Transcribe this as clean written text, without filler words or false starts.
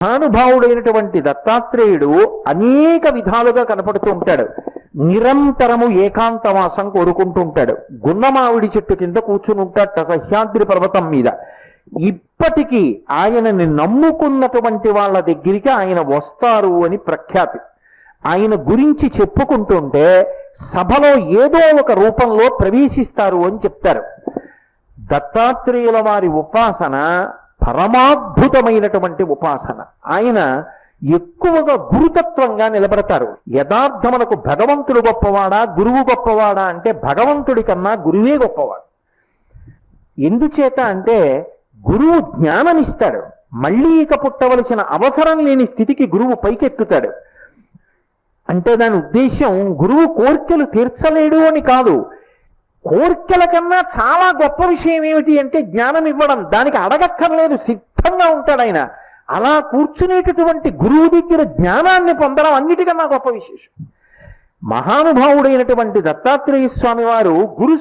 మహానుభావుడైనటువంటి దత్తాత్రేయుడు అనేక విధాలుగా కనపడుతూ ఉంటాడు. నిరంతరము ఏకాంతవాసం కోరుకుంటూ ఉంటాడు. గున్నమావిడి చెట్టు కింద కూర్చుని ఉంటాడట సహ్యాద్రి పర్వతం మీద. ఇప్పటికీ ఆయనని నమ్ముకున్నటువంటి వాళ్ళ దగ్గరికి ఆయన వస్తారు అని ప్రఖ్యాతి. ఆయన గురించి చెప్పుకుంటుంటే సభలో ఏదో ఒక రూపంలో ప్రవేశిస్తారు అని చెప్తారు. దత్తాత్రేయుల వారి ఉపాసన పరమాద్భుతమైనటువంటి ఉపాసన. ఆయన ఎక్కువగా గురుతత్వంగా నిలబడతారు. యథార్థమునకు భగవంతుడు గొప్పవాడా గురువు గొప్పవాడా అంటే భగవంతుడి కన్నా గురువే గొప్పవాడు. ఎందుచేత అంటే గురువు జ్ఞానమిస్తాడు, మళ్ళీ ఇక పుట్టవలసిన అవసరం లేని స్థితికి గురువు పైకెత్తుతాడు. అంటే దాని ఉద్దేశం గురువు కోర్కెలు తీర్చలేడు అని కాదు. కోర్కెల కన్నా చాలా గొప్ప విషయం ఏమిటి అంటే జ్ఞానం ఇవ్వడం. దానికి అడగక్కర్లేదు, సిద్ధంగా ఉంటాడు ఆయన. అలా కూర్చునేటటువంటి గురువు దగ్గర జ్ఞానాన్ని పొందడం అన్నిటికన్నా గొప్ప విశేషం. మహానుభావుడైనటువంటి దత్తాత్రేయ స్వామి వారు గురు